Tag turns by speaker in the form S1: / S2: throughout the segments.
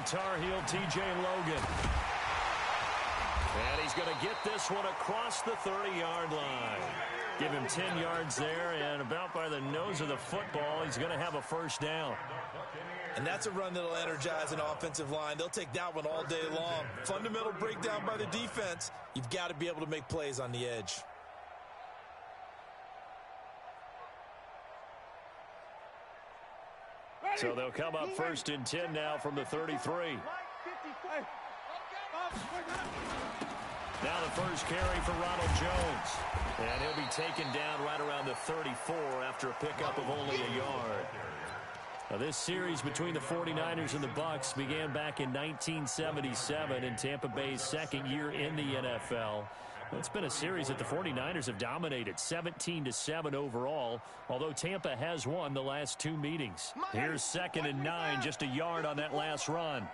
S1: Tar Heel TJ Logan. And he's going to get this one across the 30-yard line. Give him 10 yards there, and about by the nose of the football, he's going to have a first down.
S2: And that's a run that'll energize an offensive line. They'll take that one all day long. Fundamental breakdown by the defense. You've got to be able to make plays on the edge.
S1: So they'll come up first and 10 now from the 33. Now the first carry for Ronald Jones. And he'll be taken down right around the 34 after a pickup of only a yard. Now this series between the 49ers and the Bucs began back in 1977 in Tampa Bay's second year in the NFL. It's been a series that the 49ers have dominated, 17-7 overall, although Tampa has won the last two meetings. Here's 2nd and 9, just a yard on that last run.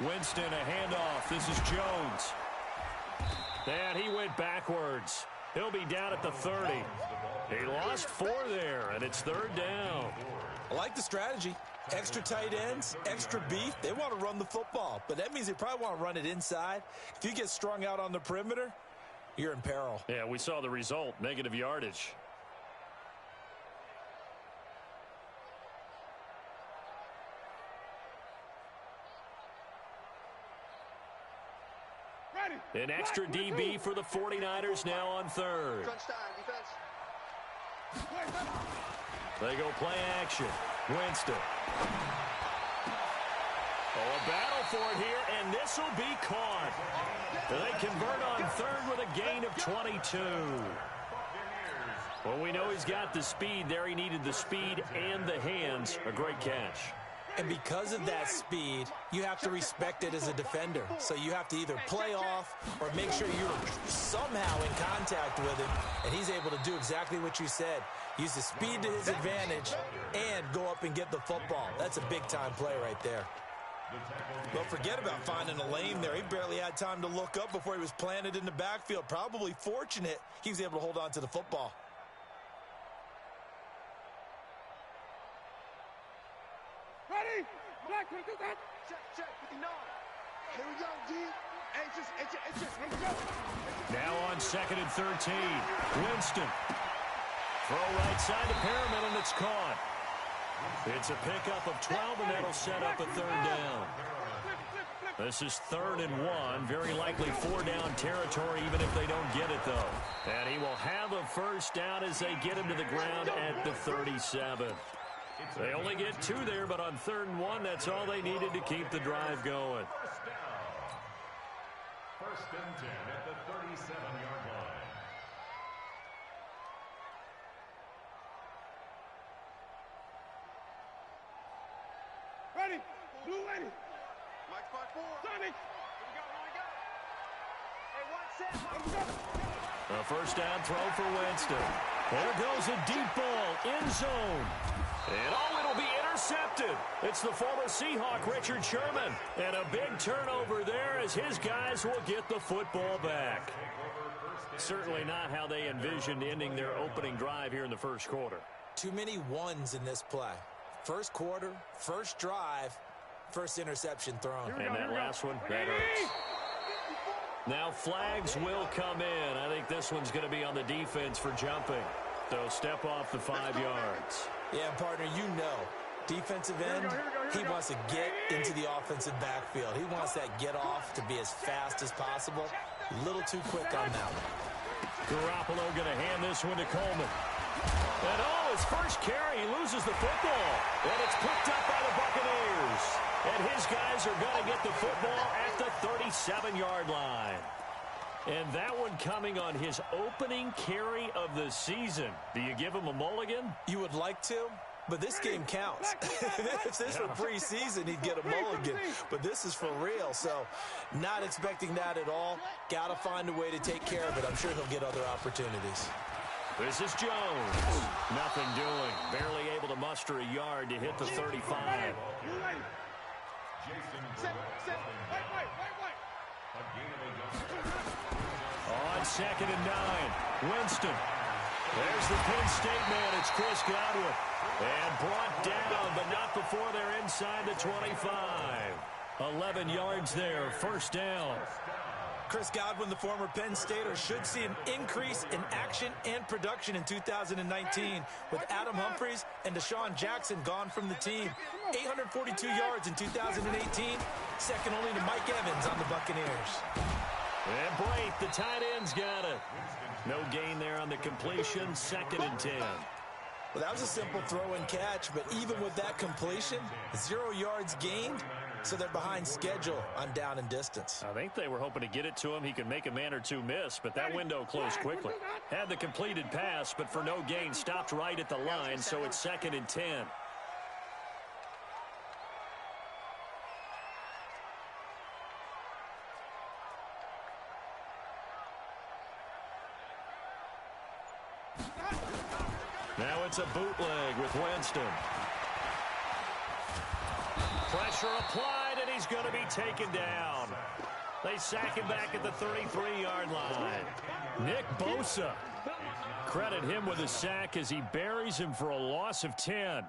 S1: Winston, a handoff. This is Jones. And he went backwards. He'll be down at the 30. He lost 4 there, and it's 3rd down.
S2: I like the strategy. Extra tight ends, extra beef. They want to run the football, but that means they probably want to run it inside. If you get strung out on the perimeter, you're in peril.
S1: Yeah, we saw the result, negative yardage. An extra DB for the 49ers now on 3rd. They go play action. Winston. Oh, a battle for it here, and this will be caught. They convert on 3rd with a gain of 22. Well, we know he's got the speed there. He needed the speed and the hands. A great catch.
S2: And because of that speed, you have to respect it as a defender. So you have to either play off or make sure you're somehow in contact with him. And he's able to do exactly what you said. Use the speed to his advantage and go up and get the football. That's a big-time play right there. Don't forget about finding a lane there. He barely had time to look up before he was planted in the backfield. Probably fortunate he was able to hold on to the football.
S3: Ready? Black, can do that? Check, 59. Here we go, D.
S1: Now on 2nd and 13. Winston. Throw right side to Perriman, and it's caught. It's a pickup of 12, and that'll set up a 3rd down. This is 3rd and 1. Very likely 4-down territory, even if they don't get it, though. And he will have a first down as they get him to the ground at the 37. They only get 2 there, but on 3rd and 1, that's all they needed to keep the drive going.
S4: First and 10 at the 37-yard line.
S3: Ready? Blue ready. Mike 5-4. Sonic.
S1: A first down throw for Winston. There goes a deep ball, end zone. And it'll be intercepted. It's the former Seahawk, Richard Sherman. And a big turnover there as his guys will get the football back. Certainly not how they envisioned ending their opening drive here in the first quarter.
S2: Too many ones in this play. First quarter, first drive, first interception thrown.
S1: And that last one, that hurts. Now flags will come in. I think this one's going to be on the defense for jumping. So step off the 5 yards.
S2: Yeah, partner, you know, defensive end, he wants to get into the offensive backfield. He wants that get off to be as fast as possible. A little too quick on that one.
S1: Garoppolo going to hand this one to Coleman. And his first carry, he loses the football. And it's picked up by the Buccaneers. And his guys are going to get the football at the 37-yard line. And that one coming on his opening carry of the season. Do you give him a mulligan?
S2: You would like to, but this game counts. If this were preseason, he'd get a mulligan. But this is for real, so not expecting that at all. Got to find a way to take care of it. I'm sure he'll get other opportunities.
S1: This is Jones. Nothing doing. Barely able to muster a yard to hit the 35. On 2nd and 9, Winston. There's the Penn State man. It's Chris Godwin. And brought down, but not inside the 25. 11 yards there, first down.
S2: Chris Godwin, the former Penn Stater, should see an increase in action and production in 2019 with Adam Humphries and Deshaun Jackson gone from the team. 842 yards in 2018, second only to Mike Evans on the Buccaneers.
S1: And Brate, the tight end's got it. No gain there on the completion, 2nd and 10.
S2: Well, that was a simple throw and catch, but even with that completion, 0 yards gained, so they're behind schedule on down and distance.
S1: I think they were hoping to get it to him. He could make a man or two miss, but that window closed quickly. Had the completed pass, but for no gain, stopped right at the line, so it's 2nd and 10. Now it's a bootleg with Winston. Pressure applied, and he's going to be taken down. They sack him back at the 33-yard line. Nick Bosa. Credit him with a sack as he buries him for a loss of 10.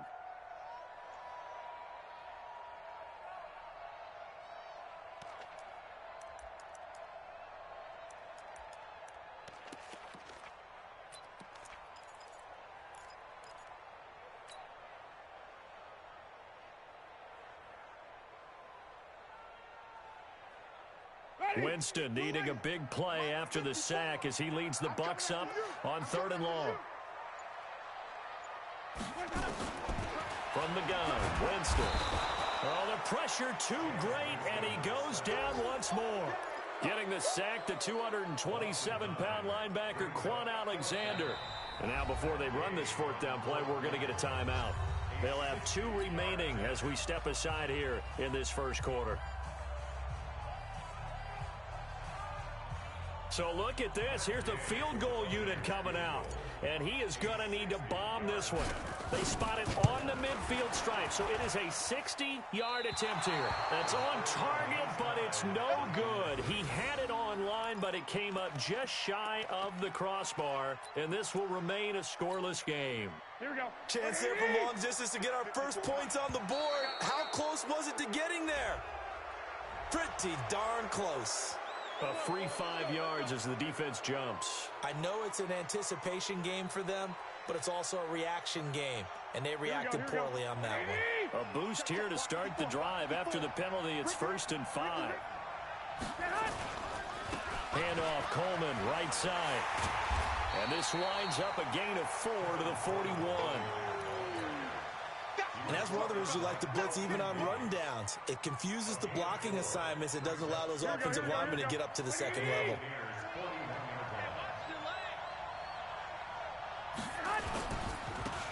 S1: Winston needing a big play after the sack as he leads the Bucs up on 3rd and long. From the gun, Winston. Oh, the pressure too great, and he goes down once more. Getting the sack, the 227-pound linebacker, Quan Alexander. And now before they run this 4th down play, we're going to get a timeout. They'll have 2 remaining as we step aside here in this first quarter. So look at this. Here's the field goal unit coming out. And he is going to need to bomb this one. They spot it on the midfield stripe. So it is a 60-yard attempt here. That's on target, but it's no good. He had it on line, but it came up just shy of the crossbar. And this will remain a scoreless game.
S3: Here we go.
S2: Chance there from long distance to get our first points on the board. How close was it to getting there? Pretty darn close.
S1: A free 5 yards as the defense jumps.
S2: I know it's an anticipation game for them, but it's also a reaction game, and they reacted poorly on that one.
S1: A boost here to start the drive after the penalty. It's 1st and 5. Handoff, Coleman, right side. And this winds up a gain of 4 to the 41.
S2: And as runners who like to blitz even on run downs, it confuses the blocking assignments. It doesn't allow those offensive linemen to get up to the second level.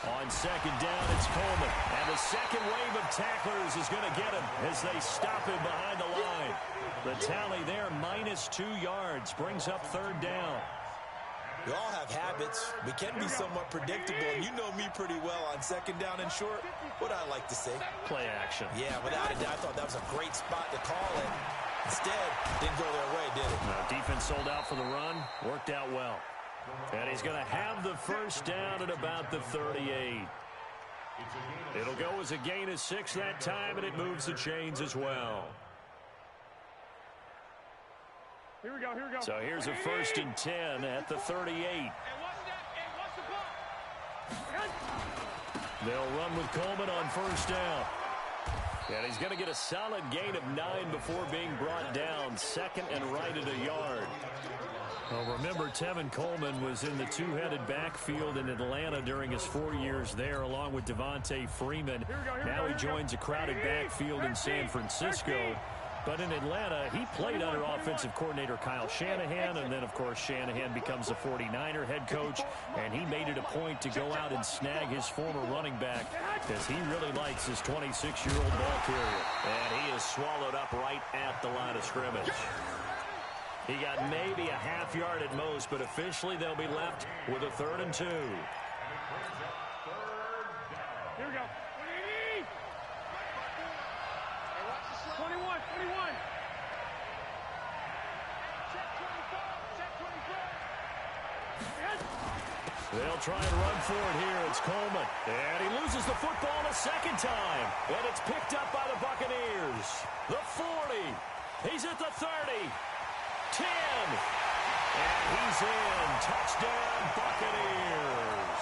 S1: On 2nd down, it's Coleman. And the second wave of tacklers is going to get him as they stop him behind the line. The tally there, -2 yards, brings up 3rd down.
S2: We all have habits. We can be somewhat predictable, and you know me pretty well on 2nd down and short. What I like to say?
S1: Play action.
S2: Yeah, without a doubt, I thought that was a great spot to call it. Instead, didn't go their way, did it?
S1: No, defense sold out for the run. Worked out well. And he's going to have the first down at about the 38. It'll go as a gain of 6 that time, and it moves the chains as well.
S3: Here we go, here we go.
S1: So here's a 1st and 10 at the 38. They'll run with Coleman on 1st down. And he's going to get a solid gain of 9 before being brought down. 2nd and right at a yard. Well, remember, Tevin Coleman was in the 2-headed backfield in Atlanta during his 4 years there, along with Devontae Freeman. Now he joins a crowded backfield in San Francisco. But in Atlanta, he played under offensive coordinator Kyle Shanahan, and then, of course, Shanahan becomes a 49er head coach, and he made it a point to go out and snag his former running back because he really likes his 26-year-old ball carrier. And he is swallowed up right at the line of scrimmage. He got maybe a half yard at most, but officially they'll be left with a 3rd and 2.
S3: Here we go. 21, 21. Check 24, check 24.
S1: They'll try and run for it here. It's Coleman. And he loses the football a second time. And it's picked up by the Buccaneers. The 40. He's at the 30. 10. And he's in. Touchdown, Buccaneers.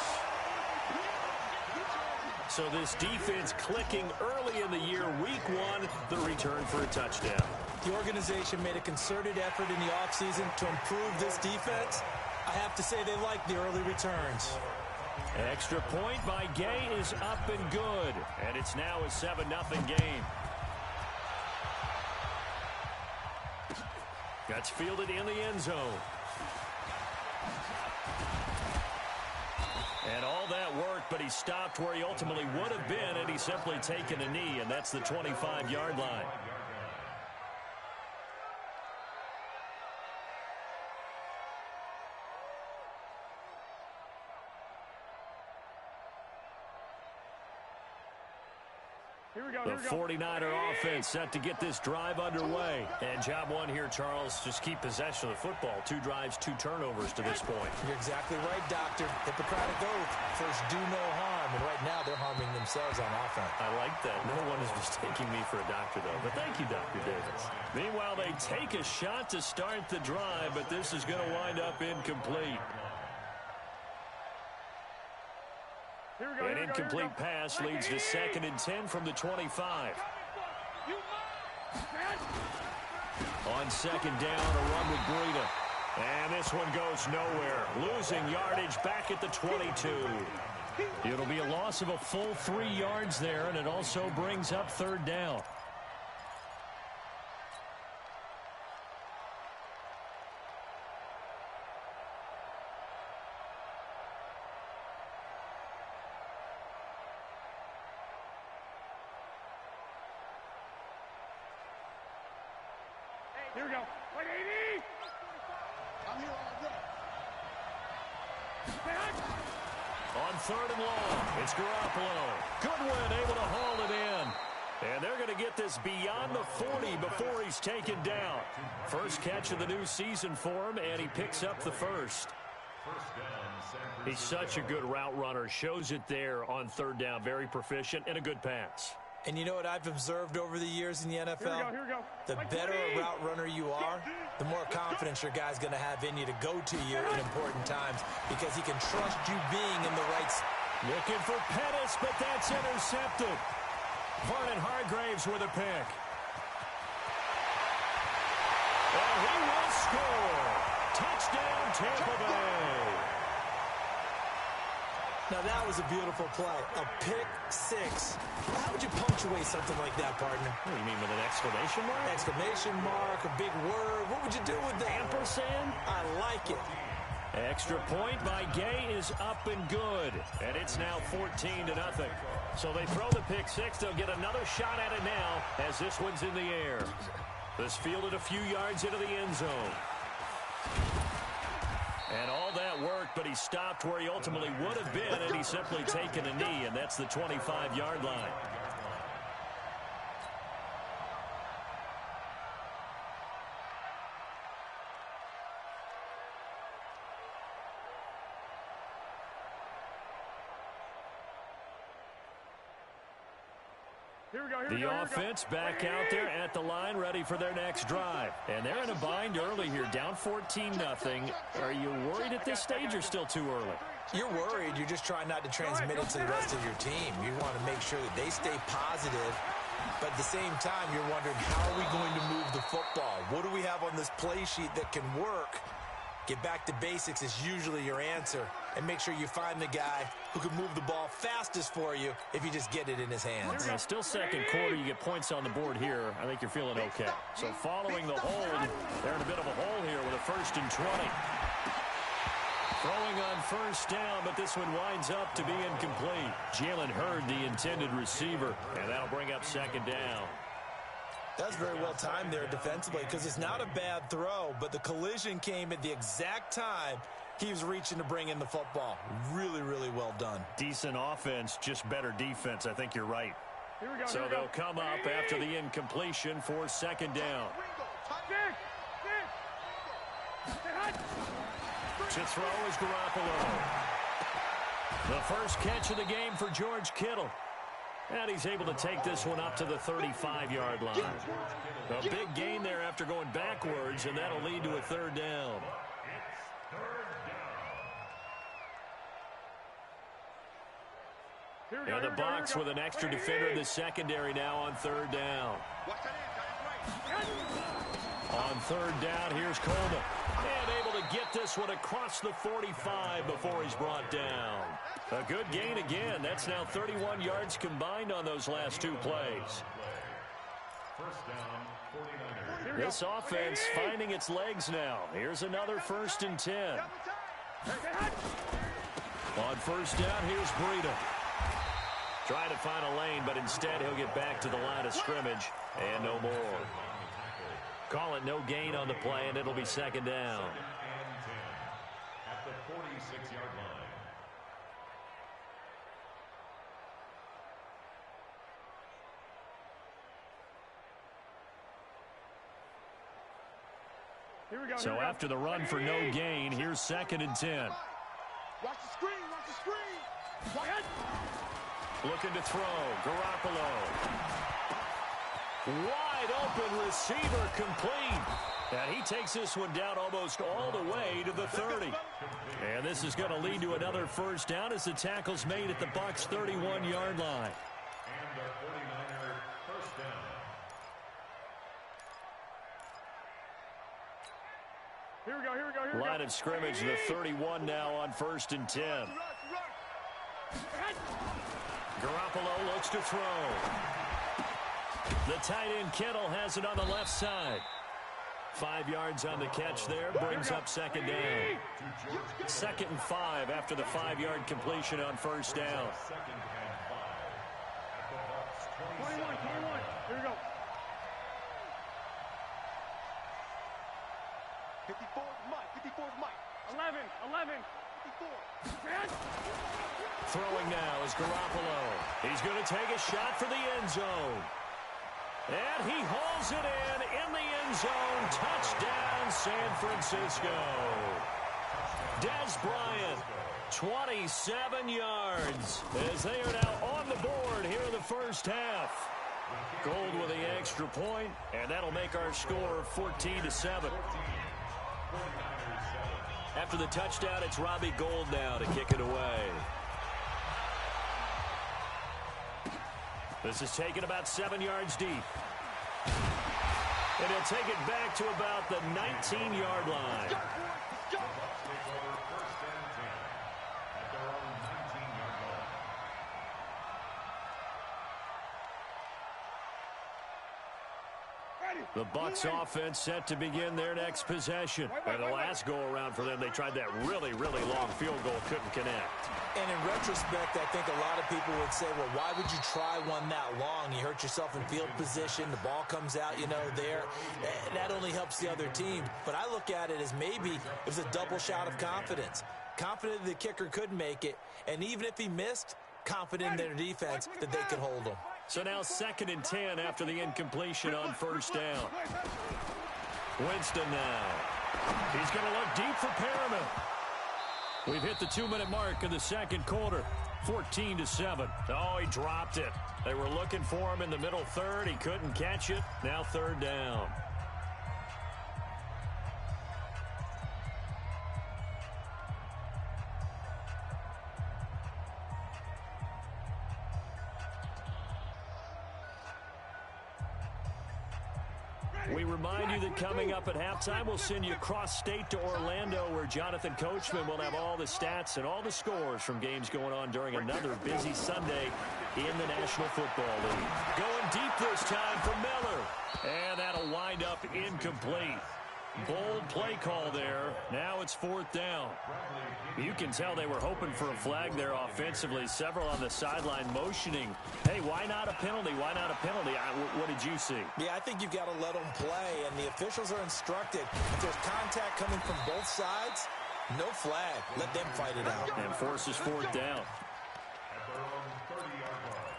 S1: So this defense clicking early in the year. Week 1, the return for a touchdown.
S2: The organization made a concerted effort in the offseason to improve this defense. I have to say they like the early returns.
S1: Extra point by Gay is up and good. And it's now a 7-0 game. That's fielded in the end zone. And all that work, but he stopped where he ultimately would have been, and he's simply taken a knee, and that's the 25-yard line. The 49er offense set to get this drive underway. And job one here, Charles, just keep possession of the football. 2 drives, 2 turnovers to this point.
S2: You're exactly right, Doctor. Hippocratic oath. First, do no harm. And right now, they're harming themselves on offense.
S1: I like that. No one is mistaking me for a doctor, though. But thank you, Dr. Davis. Meanwhile, they take a shot to start the drive, but this is going to wind up incomplete. An incomplete pass leads to 2nd and 10 from the 25. On 2nd down, a run with Breida. And this one goes nowhere. Losing yardage back at the 22. It'll be a loss of a full 3 yards there, and it also brings up 3rd down.
S3: Here we go. 180. I'm here all day.
S1: On 3rd and long, it's Garoppolo. Goodwin able to haul it in. And they're going to get this beyond the 40 before he's taken down. First catch of the new season for him, and he picks up the first. He's such a good route runner. Shows it there on 3rd down. Very proficient and a good pass.
S2: And you know what I've observed over the years in the NFL?
S3: Here we go.
S2: The better a route runner you are, the more confidence your guy's going to have in you to go to you in important times because he can trust you being in the right spot.
S1: Looking for Pettis, but that's intercepted. Vernon Hargraves with a pick. And he will score. Touchdown, Tampa Bay.
S2: Now, that was a beautiful play. A pick 6. How would you punctuate something like that, partner?
S1: What do you mean, with an exclamation mark?
S2: Exclamation mark, a big word. What would you do with that?
S1: Ampersand?
S2: I like it.
S1: Extra point by Gay is up and good. And it's now 14-0. So they throw the pick 6. They'll get another shot at it now as this one's in the air. This fielded a few yards into the end zone. And all that work, but he stopped where he ultimately would have been, and he's simply taken a knee, and that's the 25-yard line. The offense back out there at the line, ready for their next drive. And they're in a bind early here, down 14-0. Are you worried at this stage or still too early?
S2: You're worried. You're just trying not to transmit it to the rest of your team. You want to make sure that they stay positive. But at the same time, you're wondering, how are we going to move the football? What do we have on this play sheet that can work? Get back to basics is usually your answer. And make sure you find the guy who can move the ball fastest for you if you just get it in his hands.
S1: Yeah, still second quarter. You get points on the board here. I think you're feeling okay. So following the hold, they're in a bit of a hole here with a 1st and 20. Throwing on 1st down, but this one winds up to be incomplete. Jalen Hurd, the intended receiver, and that'll bring up 2nd down.
S2: That's very well timed there defensively because it's not a bad throw, but the collision came at the exact time he was reaching to bring in the football. Really, really well done.
S1: Decent offense, just better defense. I think you're right. So they'll come up after the incompletion for 2nd down. To throw is Garoppolo. The first catch of the game for George Kittle. And he's able to take this one up to the 35-yard line. A big gain there after going backwards, and that'll lead to a third down. And the Bucs with an extra defender in the secondary now on third down. On third down, here's Coleman. And able to get this one across the 45 before he's brought down. A good gain again. That's now 31 yards combined on those last two plays.
S4: First down, 49ers.
S1: This offense finding its legs now. Here's another 1st and 10. On first down, here's Breida. Trying to find a lane, but instead he'll get back to the line of scrimmage and no more. Call it no gain on the play, and it'll be second down.
S4: Second and 10 at the 46-yard line.
S3: Here we go.
S1: So after the run for no gain, here's 2nd and 10.
S3: Watch the screen. Watch the screen. Watch it.
S1: Looking to throw. Garoppolo. Wide open receiver complete. And he takes this one down almost all the way to the 30. And this is going to lead to another first down as the tackle's made at the Bucs' 31-yard line.
S4: And the 49er first down.
S3: Here we go. Here we go. Here we go.
S1: Line of scrimmage, the 31 now on 1st and 10. Garoppolo looks to throw. The tight end Kittle has it on the left side. 5 yards on the catch there, brings up second down. 2nd and 5 after the 5-yard completion on first down.
S4: Second and 5 at the Bucs'
S3: 21. Here we go. 54 Mike. 11. 54.
S1: Throwing now is Garoppolo. He's going to take a shot for the end zone. And he hauls it in the end zone. Touchdown, San Francisco. Dez Bryant, 27 yards, as they are now on the board here in the first half. Gold with the extra point, and that'll make our score 14-7. After the touchdown, it's Robbie Gould now to kick it away. This is taken about 7 yards deep. And he'll take it back to about the 19-yard line. The Bucs offense set to begin their next possession. And the last go-around for them, they tried that really, really long field goal, couldn't connect.
S2: And in retrospect, I think a lot of people would say, well, why would you try one that long? You hurt yourself in field position. The ball comes out, there. That only helps the other team. But I look at it as maybe it was a double shot of confidence. Confident the kicker could make it. And even if he missed, confident in their defense that they could hold him.
S1: So now 2nd and 10 after the incompletion on first down. Winston now. He's going to look deep for Perriman. We've hit the 2-minute mark in the second quarter. 14-7. Oh, he dropped it. They were looking for him in the middle third. He couldn't catch it. Now third down. We remind you that coming up at halftime, we'll send you cross-state to Orlando, where Jonathan Coachman will have all the stats and all the scores from games going on during another busy Sunday in the National Football League. Going deep this time for Miller. And that'll wind up incomplete. Bold play call there. Now it's 4th down. You can tell they were hoping for a flag there offensively. Several on the sideline motioning. Hey, why not a penalty? Why not a penalty? What did you see?
S2: Yeah, I think you've got to let them play, and the officials are instructed. If there's contact coming from both sides, no flag. Let them fight it out.
S1: And forces 4th down.
S4: at their own 30-yard line.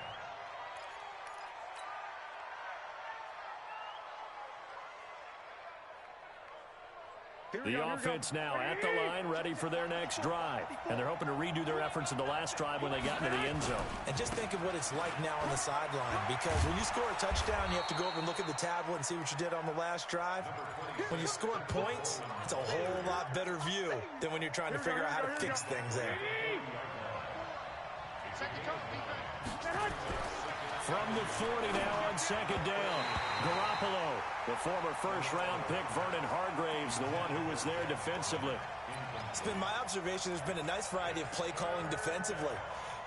S1: The offense now at the line, ready for their next drive. And they're hoping to redo their efforts in the last drive when they got into the end zone.
S2: And just think of what it's like now on the sideline, because when you score a touchdown, you have to go over and look at the tablet and see what you did on the last drive. When you scored points, it's a whole lot better view than when you're trying to figure out how to fix things there.
S1: From the 40 now on second down. Garoppolo, the former first-round pick, Vernon Hargraves, the one who was there defensively.
S2: It's been my observation there's been a nice variety of play calling defensively.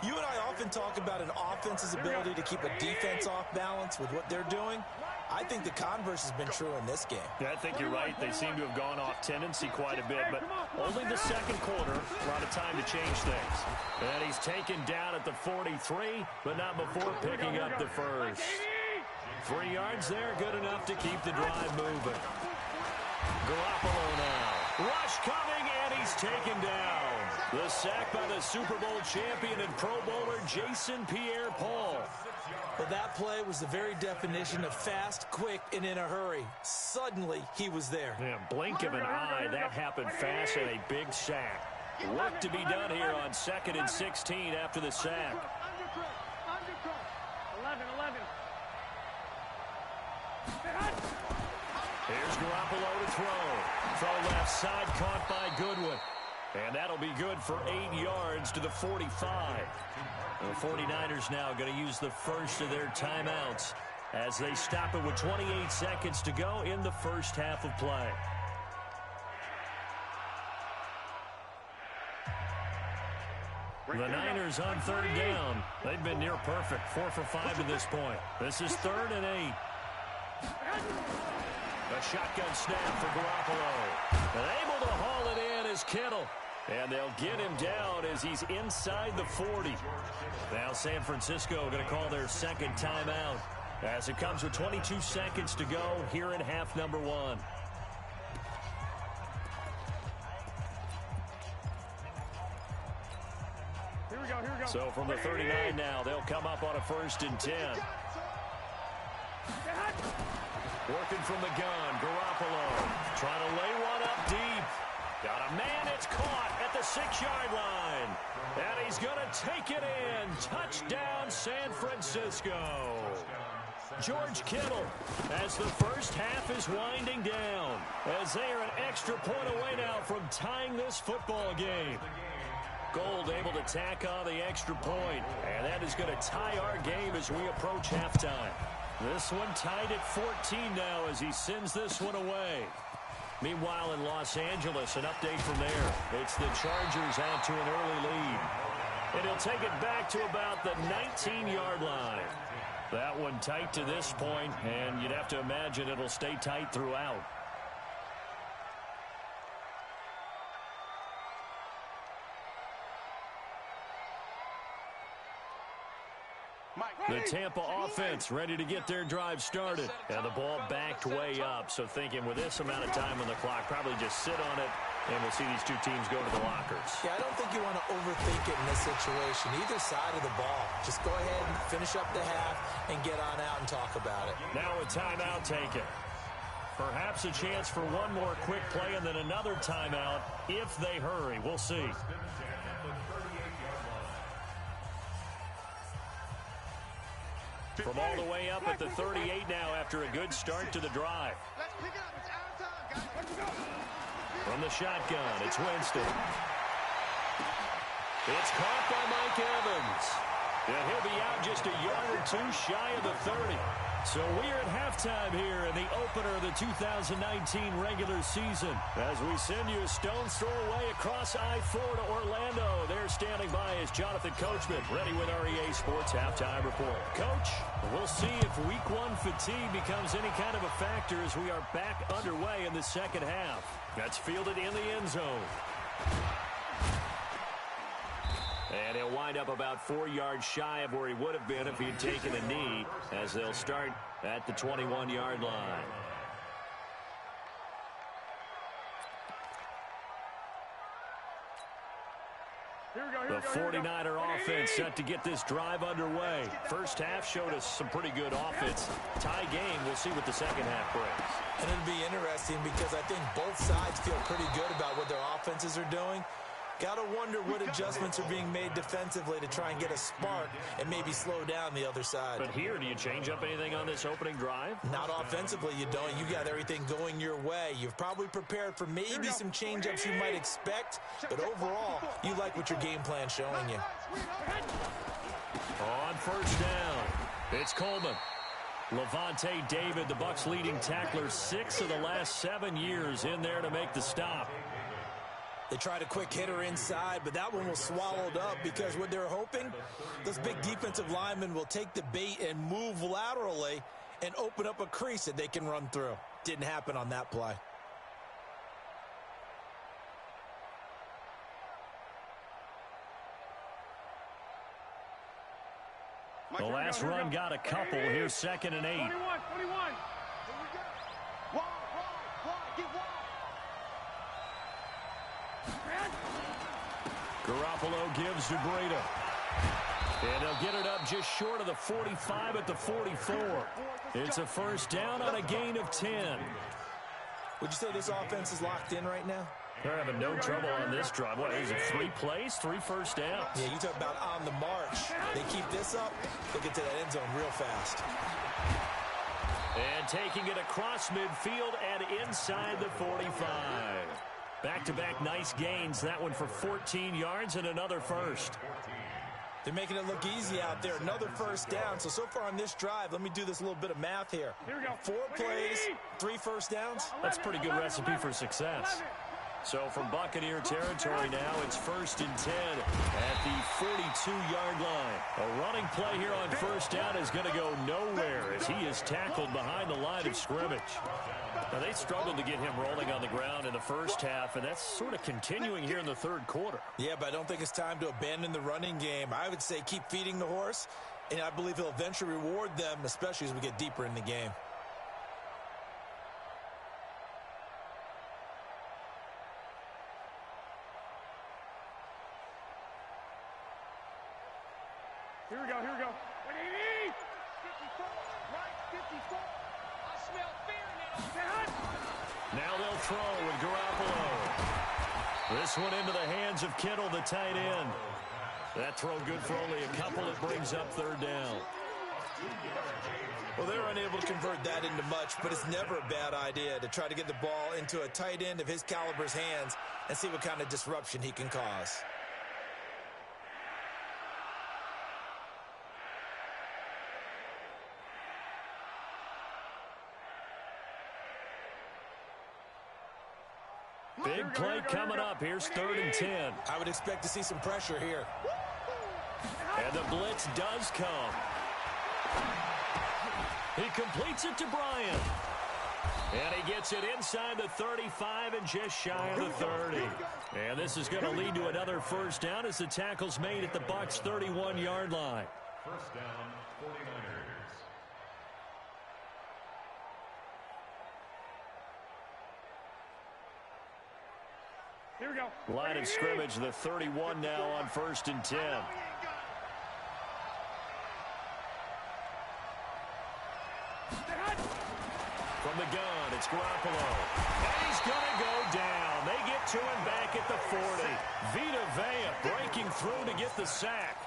S2: You and I often talk about an offense's ability to keep a defense off balance with what they're doing. I think the converse has been true in this game.
S1: Yeah, I think you're right. They seem to have gone off tendency quite a bit, but only the second quarter, a lot of time to change things. And he's taken down at the 43, but not before picking up the first. 3 yards there, good enough to keep the drive moving. Garoppolo now. Rush coming, and he's taken down. The sack by the Super Bowl champion and Pro Bowler Jason Pierre-Paul.
S2: Well, that play was the very definition of fast, quick, and in a hurry. Suddenly, he was there.
S1: Yeah, blink of an eye, that happened fast and a big sack. Work to be done here on 2nd and 16 after the sack.
S3: 11.
S1: Here's Garoppolo to throw. Throw left side, caught by Goodwin. And that'll be good for 8 yards to the 45. The 49ers now going to use the first of their timeouts as they stop it with 28 seconds to go in the first half of play. The Niners on 3rd down. They've been near perfect, 4 for 5 to this point. This is 3rd and 8. A shotgun snap for Garoppolo. And able to haul it in is Kittle. And they'll get him down as he's inside the 40. Now San Francisco going to call their second timeout as it comes with 22 seconds to go here in half number 1.
S3: Here we go.
S1: So from the 39 now, they'll come up on a 1st and 10. Working from the gun, Garoppolo trying to lay one up deep. Got a man, it's caught at the 6-yard line. And he's going to take it in. Touchdown, San Francisco. George Kittle, as the first half is winding down, as they are an extra point away now from tying this football game. Gold able to tack on the extra point, and that is going to tie our game as we approach halftime. This one tied at 14 now as he sends this one away. Meanwhile, in Los Angeles, an update from there. It's the Chargers out to an early lead. And he'll take it back to about the 19-yard line. That one tight to this point, and you'd have to imagine it'll stay tight throughout. The Tampa offense ready to get their drive started. And the ball backed way up. So thinking with this amount of time on the clock, probably just sit on it, and we'll see these two teams go to the lockers.
S2: Yeah, I don't think you want to overthink it in this situation. Either side of the ball. Just go ahead and finish up the half and get on out and talk about it.
S1: Now a timeout taken. Perhaps a chance for one more quick play and then another timeout if they hurry. We'll see. From all the way up at the 38 now after a good start to the drive.
S3: Let's pick it up. It's our time, guys. Let's go.
S1: From the shotgun, it's Winston. It's caught by Mike Evans. And he'll be out just a yard or two shy of the 30. So we're at halftime here in the opener of the 2019 regular season. As we send you a stone's throw away across I-4 to Orlando. There standing by is Jonathan Coachman, ready with REA Sports Halftime Report. Coach, we'll see if Week 1 fatigue becomes any kind of a factor as we are back underway in the second half. That's fielded in the end zone. And he'll wind up about 4 yards shy of where he would have been if he had taken a knee, as they'll start at the 21-yard line. The 49er offense set to get this drive underway. First half showed us some pretty good offense. Tie game. We'll see what the second half brings.
S2: And it'll be interesting because I think both sides feel pretty good about what their offenses are doing. Got to wonder what adjustments are being made defensively to try and get a spark and maybe slow down the other side.
S1: But here, do you change up anything on this opening drive?
S2: Not offensively, you don't. You got everything going your way. You've probably prepared for maybe some change-ups you might expect, but overall, you like what your game plan's showing you.
S1: On first down, it's Coleman. Levante David, the Bucs' leading tackler, 6 of the last 7 years in there to make the stop.
S2: They tried a quick hitter inside, but that one was swallowed up because what they're hoping, those big defensive linemen will take the bait and move laterally and open up a crease that they can run through. Didn't happen on that play.
S1: The last run got a couple. Here's 2nd and 8.
S3: 21.
S1: Garoppolo gives to Breida. And they'll get it up just short of the 45 at the 44. It's a first down on a gain of 10.
S2: Would you say this offense is locked in right now?
S1: They're having no trouble on this drive. What is it, 3 plays, 3 first downs?
S2: Yeah, you talk about on the march. They keep this up, they get to that end zone real fast.
S1: And taking it across midfield and inside the 45. Back-to-back nice gains. That one for 14 yards and another first.
S2: They're making it look easy out there. Another first down. So far on this drive, let me do this little bit of math here. 4 plays, 3 first downs.
S1: That's a pretty good recipe for success. So from Buccaneer territory now, it's 1st and 10 at the 42-yard line. A running play here on first down is going to go nowhere as he is tackled behind the line of scrimmage. Now, they struggled to get him rolling on the ground in the first half, and that's sort of continuing here in the third quarter.
S2: Yeah, but I don't think it's time to abandon the running game. I would say keep feeding the horse, and I believe he'll eventually reward them, especially as we get deeper in the game.
S3: Here we go. 180. 54. Right, 54. I smell fear now.
S1: Now they'll throw with Garoppolo. This one into the hands of Kittle, the tight end. That throw good for only a couple. It brings up 3rd down.
S2: Well, they're unable to convert that into much, but it's never a bad idea to try to get the ball into a tight end of his caliber's hands and see what kind of disruption he can cause.
S1: Big play coming up. Here's 3rd and 10.
S2: I would expect to see some pressure here.
S1: And the blitz does come. He completes it to Bryant. And he gets it inside the 35 and just shy of the 30. And this is going to lead to another first down as the tackle's made at the Bucs' 31-yard line.
S4: First down, 49ers.
S3: Here we go.
S1: Line of scrimmage, the 31 now on 1st and 10. From the gun, it's Garoppolo. And he's going to go down. They get to him back at the 40. Vita Vea breaking through to get the sack.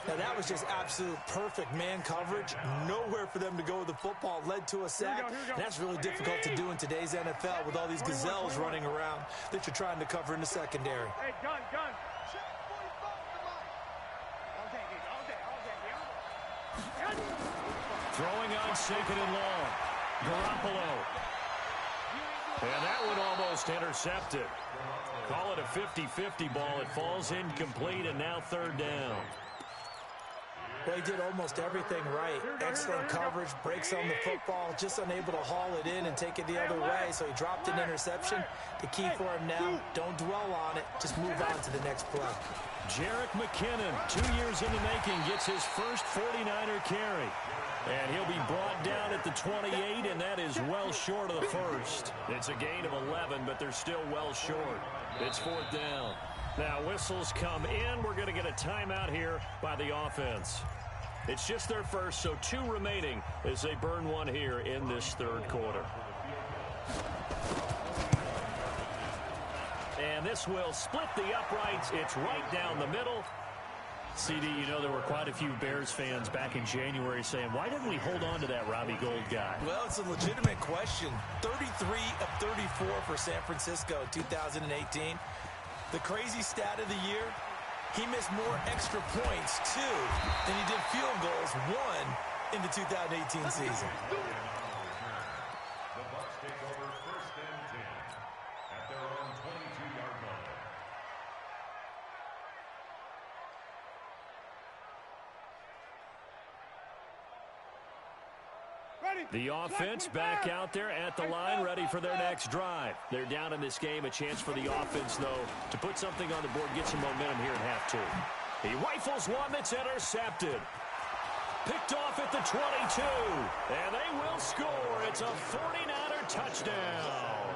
S2: Now, that was just absolute perfect man coverage. Nowhere for them to go with the football. Led to a sack. And that's really difficult to do in today's NFL with all these gazelles running around that you're trying to cover in the secondary.
S3: Hey, gun.
S1: Throwing on 2nd and long. Garoppolo. And that one almost intercepted. Call it a 50-50 ball. It falls incomplete, and now 3rd down.
S2: Well, he did almost everything right. Excellent coverage, breaks on the football, just unable to haul it in and take it the other way, so he dropped an interception. The key for him now, don't dwell on it, just move on to the next play.
S1: Jerick McKinnon, 2 years in the making, gets his first 49er carry. And he'll be brought down at the 28, and that is well short of the first. It's a gain of 11, but they're still well short. It's 4th down. Now whistles come in. We're going to get a timeout here by the offense. It's just their first, so 2 remaining as they burn one here in this third quarter. And this will split the uprights. It's right down the middle. CD, you know there were quite a few Bears fans back in January saying, why didn't we hold on to that Robbie Gould guy?
S2: Well, it's a legitimate question. 33 of 34 for San Francisco in 2018. The crazy stat of the year, he missed more extra points, 2, than he did field goals, 1 in the 2018 season.
S4: The Bucs take over 1st and 10 at their own 22-yard line.
S1: The offense back out there at the line, ready for their next drive. They're down in this game. A chance for the offense, though, to put something on the board, get some momentum here in half 2. He rifles one that's intercepted. Picked off at the 22. And they will score. It's a 49er touchdown.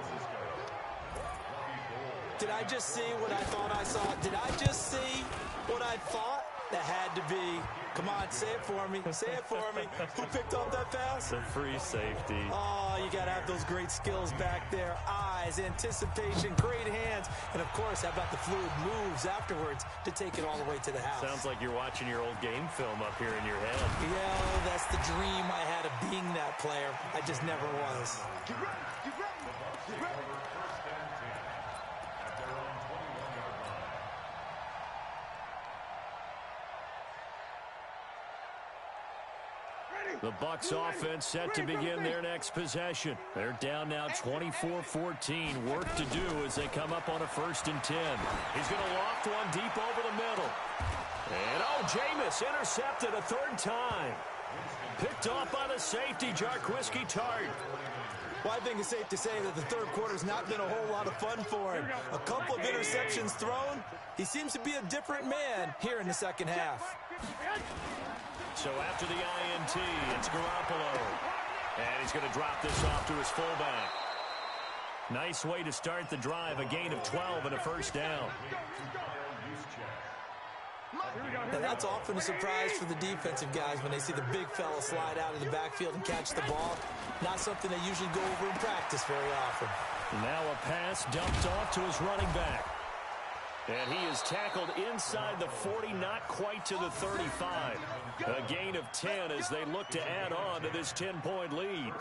S2: Did I just see what I thought I saw? Did I just see what I thought? That had to be. Come on, say it for me. Say it for me. Who picked off that pass?
S1: The free safety.
S2: Oh, you got to have those great skills back there. Eyes, anticipation, great hands. And, of course, how about the fluid moves afterwards to take it all the way to the house?
S1: Sounds like you're watching your old game film up here in your head.
S2: Yeah, that's the dream I had of being that player. I just never was.
S3: Get ready. Get ready. Get ready.
S1: The Bucs offense set to begin their next possession. They're down now 24-14. Work to do as they come up on a 1st and 10. He's going to loft one deep over the middle. And, Jameis intercepted a 3rd time. Picked off by the safety, Jarquiski Tart.
S2: Well, I think it's safe to say that the third quarter's not been a whole lot of fun for him. A couple of interceptions thrown. He seems to be a different man here in the second half.
S1: So after the INT, it's Garoppolo. And he's going to drop this off to his fullback. Nice way to start the drive. A gain of 12 and a 1st down.
S2: Now, that's often a surprise for the defensive guys when they see the big fella slide out of the backfield and catch the ball. Not something they usually go over in practice very often.
S1: Now a pass dumped off to his running back. And he is tackled inside the 40, not quite to the 35. A gain of 10 as they look to add on to this 10-point lead.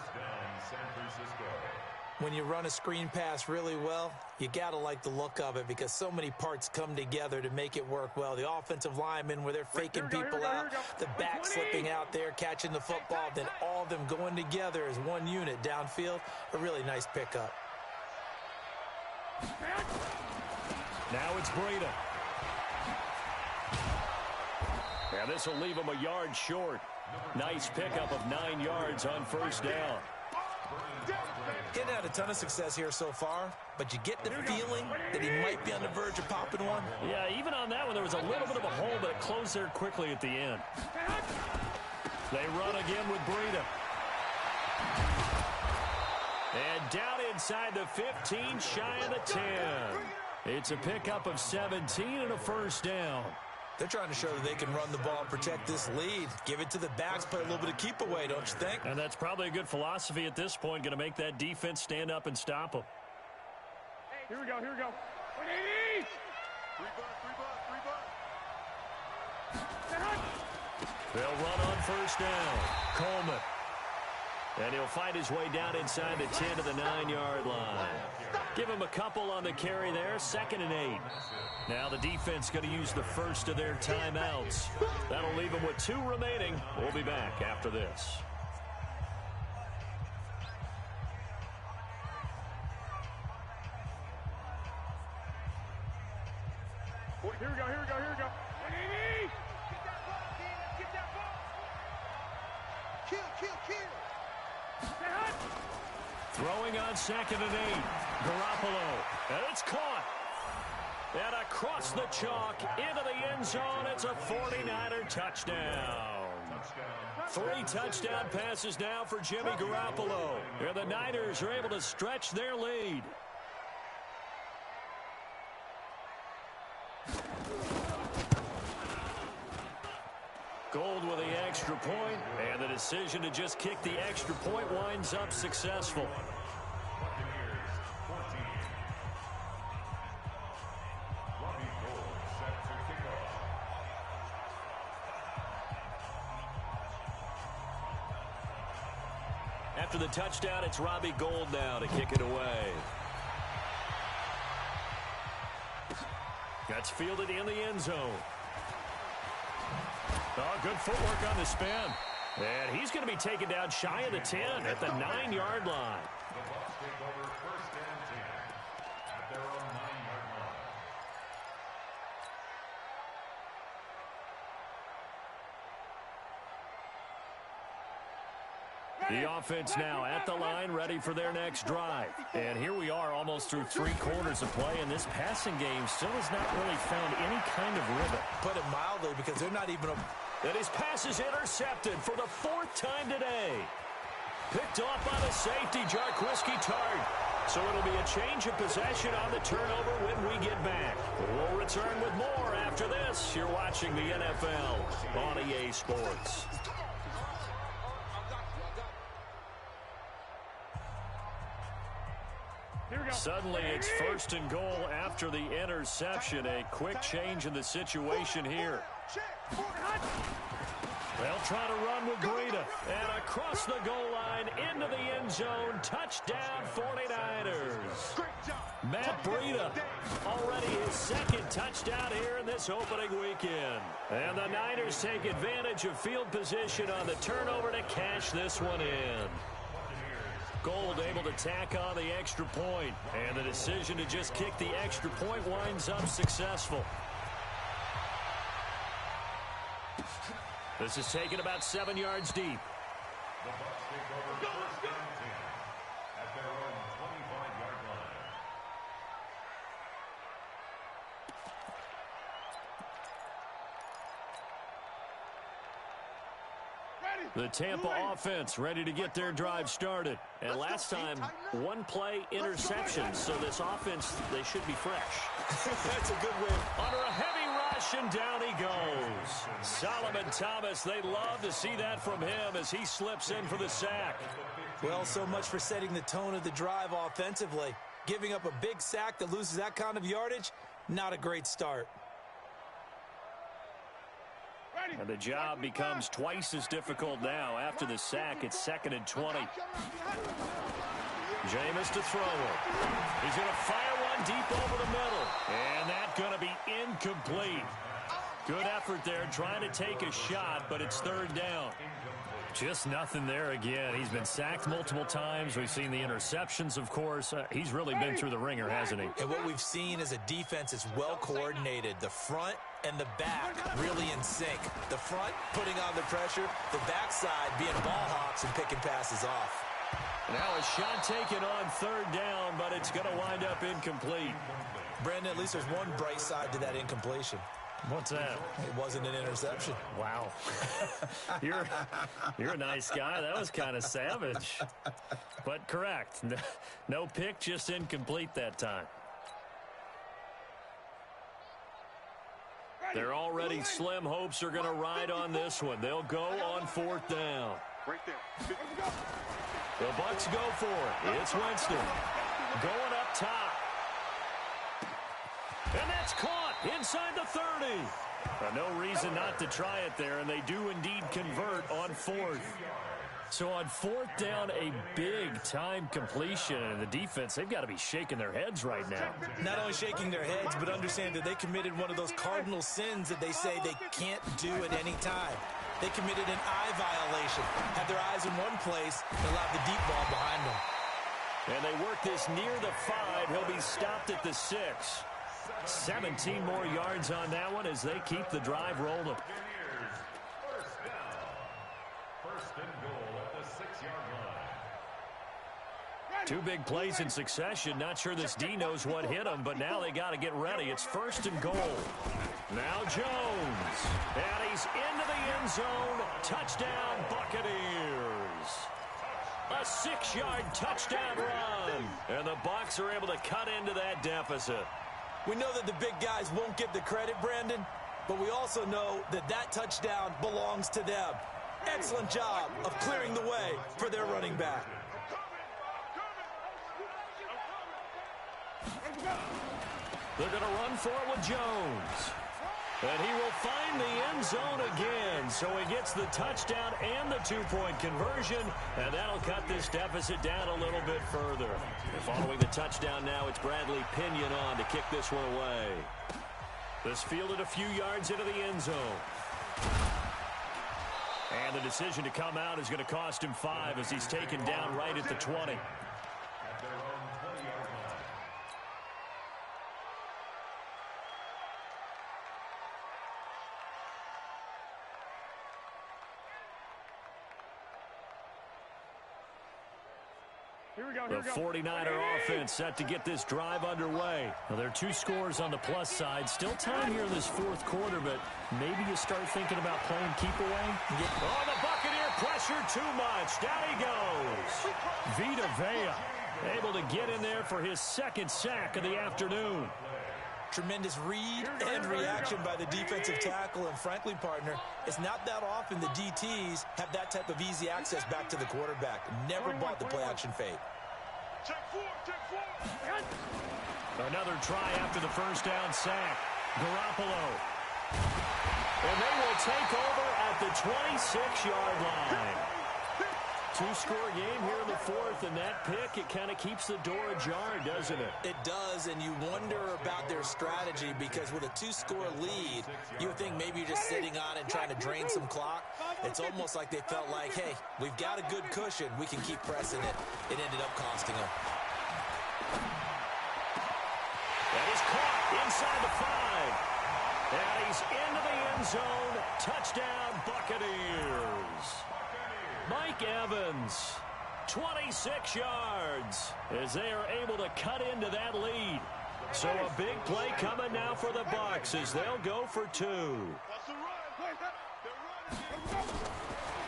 S2: When you run a screen pass really well, you got to like the look of it because so many parts come together to make it work well. The offensive linemen where they're faking people out, the back slipping out there, catching the football, then all of them going together as one unit downfield. A really nice pickup.
S1: Now it's Breida. And this will leave him a yard short. Nice pickup of 9 yards on 1st down.
S2: Getting had a ton of success here so far, but you get the feeling that he might be on the verge of popping one.
S1: Yeah, even on that one, there was a little bit of a hole, but it closed there quickly at the end. They run again with Breida. And down inside the 15, shy of the 10. It's a pickup of 17 and a 1st down.
S2: They're trying to show that they can run the ball and protect this lead. Give it to the backs, play a little bit of keep away, don't you think?
S1: And that's probably a good philosophy at this point. Going to make that defense stand up and stop them.
S3: Here we go, here we go. 3
S1: They'll run on 1st down. Coleman. And he'll fight his way down inside the 10 to the 9-yard line. Give him a couple on the carry there. 2nd and 8. Now the defense going to use the first of their timeouts. That'll leave them with 2 remaining. We'll be back after this.
S3: Here we go, here we go, here we go. 180! Get that ball, Keenan, get that ball. Kill.
S1: Throwing on 2nd and 8. Garoppolo. And it's caught. And across the chalk into the end zone. It's a 49er touchdown. 3 touchdown passes now for Jimmy Garoppolo. And the Niners are able to stretch their lead. extra point, and the decision to just kick the extra point winds up successful. After the touchdown, it's Robbie Gould now to kick it away. That's fielded in the end zone. Oh, good footwork on the spin. And he's going to be taken down shy of the 10 at the 9-yard line.
S4: The Bucs take over first and 10 at their own 9-yard line.
S1: The offense now at the line, ready for their next drive. And here we are almost through 3 quarters of play, and this passing game still has not really found any kind of rhythm.
S2: Put it mildly, because they're not even...
S1: And his pass is intercepted for the 4th time today. Picked off by the safety, Jarquiski Tart. So it'll be a change of possession on the turnover when we get back. We'll return with more after this. You're watching the NFL on EA Sports. Suddenly, it's 1st and goal after the interception. A quick change in the situation here. They'll try to run with Breida. And across the goal line, into the end zone. Touchdown, 49ers. Matt Breida, already his 2nd touchdown here in this opening weekend. And the Niners take advantage of field position on the turnover to cash this one in. Gould able to tack on the extra point, and the decision to just kick the extra point winds up successful. This is taken about 7 yards deep.
S4: The Bucs take over first and 10 at their own 25-yard line.
S1: The Tampa offense ready to get their drive started. And last time, 1-play interception. So this offense, they should be fresh.
S2: That's a good win.
S1: Under a heavy rush, and down he goes. Solomon Thomas, they love to see that from him as he slips in for the sack.
S2: Well, so much for setting the tone of the drive offensively. Giving up a big sack that loses that kind of yardage, not a great start.
S1: And the job becomes twice as difficult now. After the sack, it's 2nd and 20. Jameis to throw it. He's going to fire one deep over the middle. And that's going to be incomplete. Good effort there trying to take a shot, but it's 3rd down. Just nothing there again. He's been sacked multiple times. We've seen the interceptions, of course. He's really been through the ringer, hasn't he?
S2: And what we've seen is a defense that's well coordinated. The front and the back really in sync. The front putting on the pressure, the backside being ball hawks and picking passes off.
S1: Now a shot taken on 3rd down, but it's going to wind up incomplete.
S2: Brandon, at least there's one bright side to that incompletion.
S1: What's that?
S2: It wasn't an interception.
S1: Wow. You're a nice guy. That was kind of savage. But correct. No pick, just incomplete that time. Their already slim hopes are going to ride on this one. They'll go on 4th down.
S3: Right there.
S1: The Bucs go for it. It's Winston. Going up top. And that's caught inside the 30. No reason not to try it there, and they do indeed convert on 4th. So on 4th down, a big-time completion, and the defense, they've got to be shaking their heads right now.
S2: Not only shaking their heads, but understand that they committed one of those cardinal sins that they say they can't do at any time. They committed an eye violation, had their eyes in one place, and allowed the deep ball behind them.
S1: And they work this near the 5. He'll be stopped at the 6. 17 more yards on that one as they keep the drive rolling.
S4: First and goal at the 6-yard line.
S1: 2 big plays in succession. Not sure this D knows what hit him, but now they got to get ready. It's 1st and goal. Now Jones. And he's into the end zone. Touchdown, Buccaneers. A 6-yard touchdown run. And the Bucs are able to cut into that deficit.
S2: We know that the big guys won't get the credit, Brandon, but we also know that that touchdown belongs to them. excellent job of clearing the way for their running back.
S1: They're going to run for it with Jones. And he will find the end zone again. So he gets the touchdown and the two-point conversion. And that'll cut this deficit down a little bit further. And following the touchdown now, it's Bradley Pinion on to kick this one away. This fielded a few yards into the end zone. And the decision to come out is going to cost him 5 as he's taken down right at the 20. The 49er offense set to get this drive underway. Now, there are 2 scores on the plus side. Still time here in this fourth quarter, but maybe you start thinking about playing keep away. Oh, the Buccaneer pressure too much. Down he goes. Vita Vea able to get in there for his second sack of the afternoon.
S2: Tremendous read and reaction by the defensive tackle, and frankly, partner, it's not that often the DTs have that type of easy access back to the quarterback. Never bought the play-action fade.
S1: Another try after the first down sack. Garoppolo. And they will take over at the 26-yard line. 2-score game here in the fourth, and that pick, it kind of keeps the door ajar, doesn't it?
S2: It does, and you wonder about their strategy because with a 2-score lead, you would think maybe you're just sitting on and trying to drain some clock. It's almost like they felt like, hey, we've got a good cushion. We can keep pressing it. It ended up costing them.
S1: That is caught inside the 5. And he's into the end zone. Touchdown, Buccaneers. Mike Evans, 26 yards, as they are able to cut into that lead. So a big play coming now for the Bucs as they'll go for 2.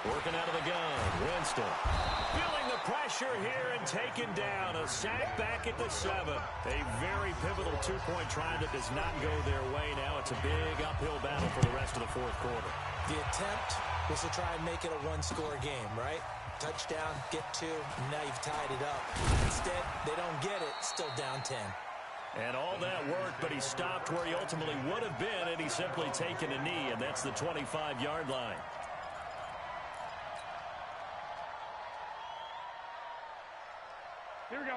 S1: Working out of the gun, Winston. Feeling the pressure here and taken down. A sack back at the 7. A very pivotal 2-point try that does not go their way now. It's a big uphill battle for the rest of the fourth quarter.
S2: The attempt was to try and make it a 1-score game, right? Touchdown, get 2, now you've tied it up. Instead, they don't get it, still down 10.
S1: And all that worked, but he stopped where he ultimately would have been, and he's simply taken a knee, and that's the 25-yard line.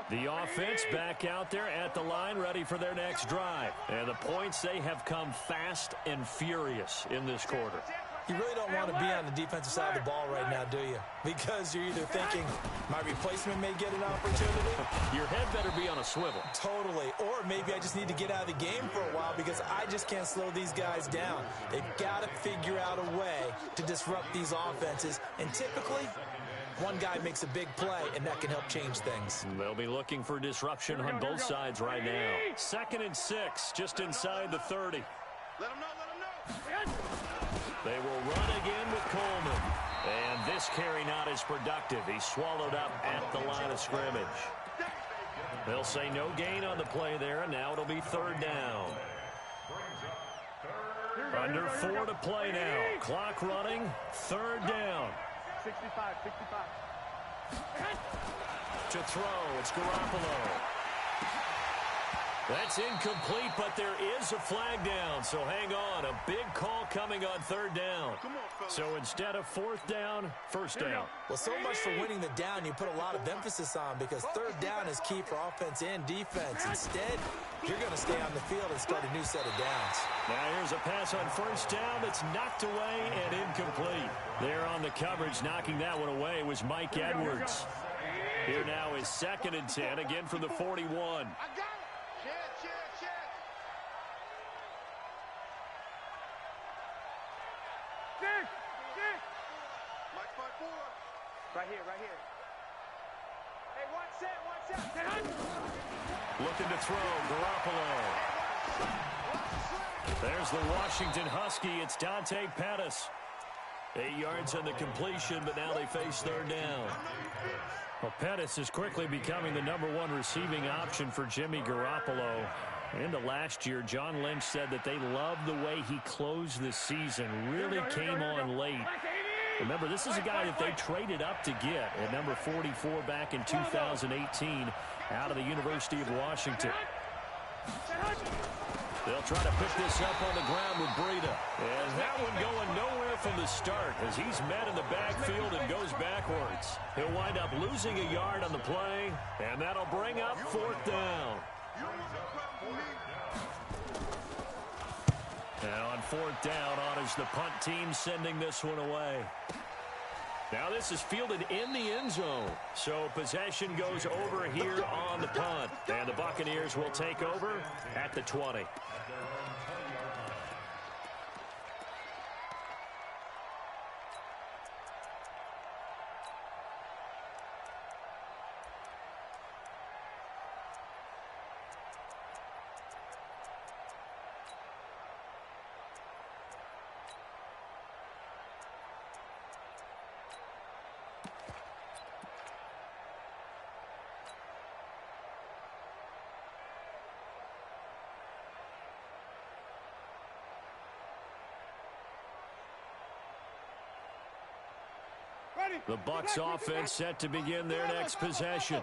S1: The offense back out there at the line, ready for their next drive. And the points, they have come fast and furious in this quarter.
S2: You really don't want to be on the defensive side of the ball right now, do you? Because you're either thinking, my replacement may get an opportunity.
S1: Your head better be on a swivel.
S2: Totally. Or maybe I just need to get out of the game for a while because I just can't slow these guys down. They've got to figure out a way to disrupt these offenses. And typically, one guy makes a big play, and that can help change things.
S1: They'll be looking for disruption on both sides right now. 2nd and 6, just inside the 30.
S3: Let him know, let him know.
S1: They will run again with Coleman. And this carry not as productive. He's swallowed up at the line of scrimmage. They'll say no gain on the play there, and now it'll be 3rd down. Under 4 to play now. Clock running, 3rd down.
S3: 65.
S1: To throw, it's Garoppolo. That's incomplete, but there is a flag down, so hang on. A big call coming on 3rd down. So instead of 4th down, 1st down.
S2: Well, so much for winning the down you put a lot of emphasis on because 3rd down is key for offense and defense. Instead, you're going to stay on the field and start a new set of downs.
S1: Now here's a pass on 1st down that's knocked away and incomplete. There on the coverage, knocking that one away was Mike Edwards. Here now is 2nd and 10, again from the 41.
S3: Right here. Hey, watch that.
S1: Looking to throw, Garoppolo. There's the Washington Husky. It's Dante Pettis. 8 yards on the completion, but now they face 3rd down. Well, Pettis is quickly becoming the #1 receiving option for Jimmy Garoppolo. Into last year, John Lynch said that they loved the way he closed the season. Really came on late. Remember, this is a guy that they traded up to get at number 44 back in 2018 out of the University of Washington. They'll try to pick this up on the ground with Breida. And that one going nowhere from the start as he's met in the backfield and goes backwards. He'll wind up losing a yard on the play, and that'll bring up 4th down. And on 4th down, on is the punt team sending this one away. Now this is fielded in the end zone. So possession goes over here on the punt. And the Buccaneers will take over at the 20. The Bucs offense set to begin their next possession.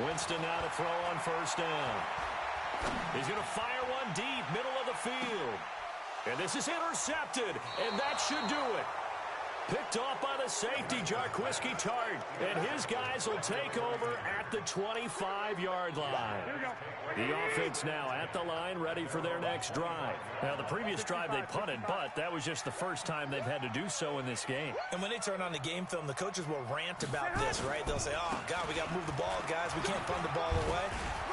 S1: Winston now to throw on 1st down. He's going to fire one deep, middle of the field. And this is intercepted, and that should do it. Picked off by the safety, Jarquiski Tart. And his guys will take over at the 25-yard line. The offense now at the line, ready for their next drive. Now, the previous drive they punted, but that was just the first time they've had to do so in this game.
S2: And when they turn on the game film, the coaches will rant about this, right? They'll say, oh, God, we got to move the ball, guys. We can't punt the ball away.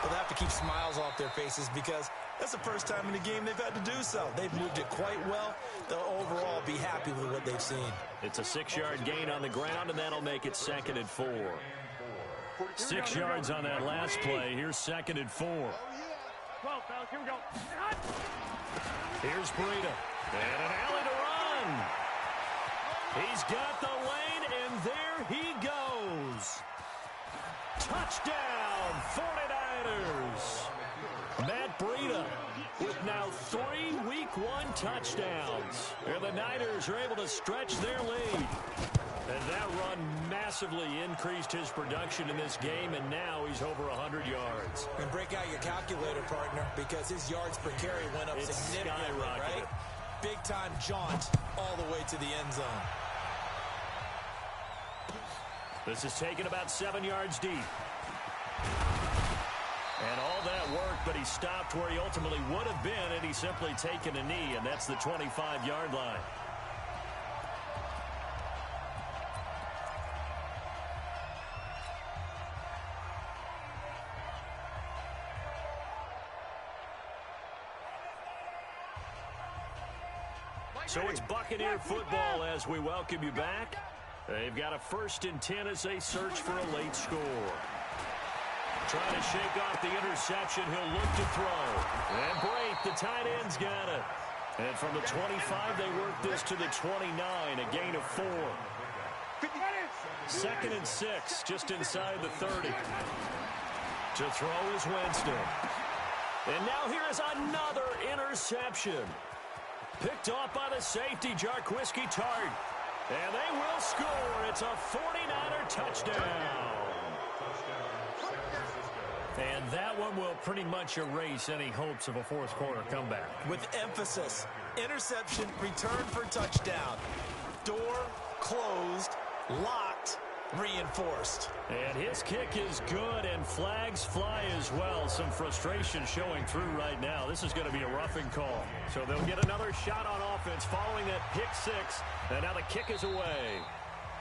S2: But they have to keep smiles off their faces because that's the first time in the game they've had to do so. They've moved it quite well. They'll overall be happy with what they've seen.
S1: It's a 6-yard gain on the ground, and that'll make it 2nd and 4. 6 yards on that last play. Here's 2nd and 4.
S3: 12, fellas, here we go.
S1: Here's Breida. And an alley to run. He's got the lane, and there he goes. Touchdown, 49ers. Matt Breida with now 3 Week 1 touchdowns. And the Niners are able to stretch their lead. And that run massively increased his production in this game, and now he's over 100 yards.
S2: And break out your calculator, partner, because his yards per carry went up significantly, right? Big-time jaunt all the way to the end zone.
S1: This is taken about 7 yards deep. And all that work, but he stopped where he ultimately would have been had he simply taken a knee, and that's the 25-yard line. So it's Buccaneer football as we welcome you back. They've got a 1st and 10 as they search for a late score. Trying to shake off the interception. He'll look to throw. And Brate, the tight end's got it. And from the 25, they work this to the 29, a gain of 4. 2nd and 6, just inside the 30. To throw is Winston. And now here is another interception. Picked off by the safety, Jarquiski Tart. And they will score. It's a 49er touchdown. And that one will pretty much erase any hopes of a fourth quarter comeback.
S2: With emphasis, interception, return for touchdown. Door closed, locked, reinforced.
S1: And his kick is good, and flags fly as well. Some frustration showing through right now. This is going to be a roughing call. So they'll get another shot on offense following that pick 6. And now the kick is away.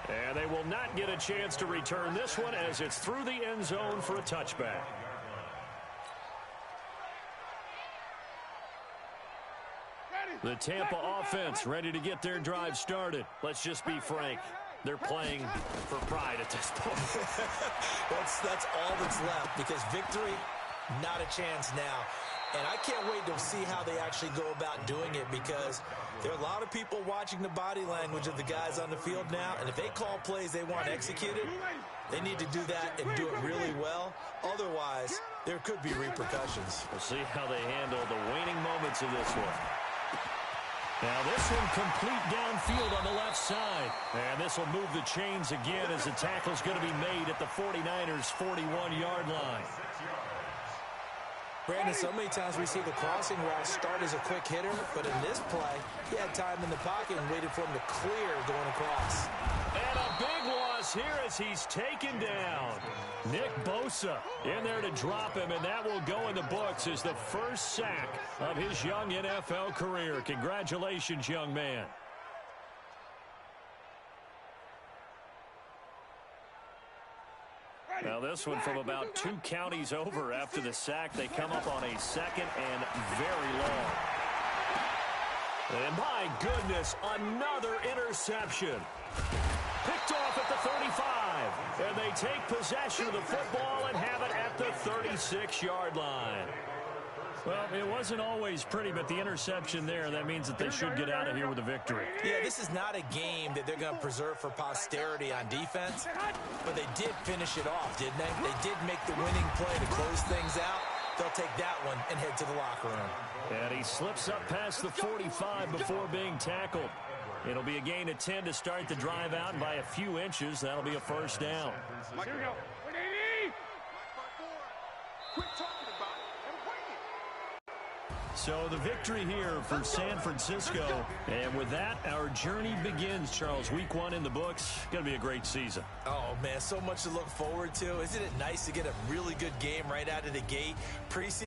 S1: And they will not get a chance to return this one as it's through the end zone for a touchback. The Tampa offense ready to get their drive started. Let's just be frank. They're playing for pride at this point.
S2: That's all that's left, because victory, not a chance now. And I can't wait to see how they actually go about doing it, because there are a lot of people watching the body language of the guys on the field now, and if they call plays they want executed, they need to do that and do it really well. Otherwise, there could be repercussions.
S1: We'll see how they handle the waning moments of this one. Now this one complete downfield on the left side. And this will move the chains again as the tackle's going to be made at the 49ers' 41-yard line.
S2: Brandon, so many times we see the crossing route start as a quick hitter, but in this play, he had time in the pocket and waited for him to clear going across.
S1: And a big loss here as he's taken down. Nick Bosa in there to drop him, and that will go in the books as the first sack of his young NFL career. Congratulations, young man. Now this one from about 2 counties over after the sack. They come up on a second and very long. And my goodness, another interception. Picked off at the 35. And they take possession of the football and have it at the 36-yard line. Well, it wasn't always pretty, but the interception there, that means that they should get out of here with a victory.
S2: Yeah, this is not a game that they're going to preserve for posterity on defense, but they did finish it off, didn't they? They did make the winning play to close things out. They'll take that one and head to the locker room.
S1: And he slips up past the 45 before being tackled. It'll be a gain of 10 to start the drive out, and by a few inches, that'll be a first down.
S3: Here we go. Quit talking about it and bring it.
S1: So the victory here for San Francisco. And with that, our journey begins, Charles. Week 1 in the books. Going to be a great season.
S2: Oh, man, so much to look forward to. Isn't it nice to get a really good game right out of the gate? Preseason.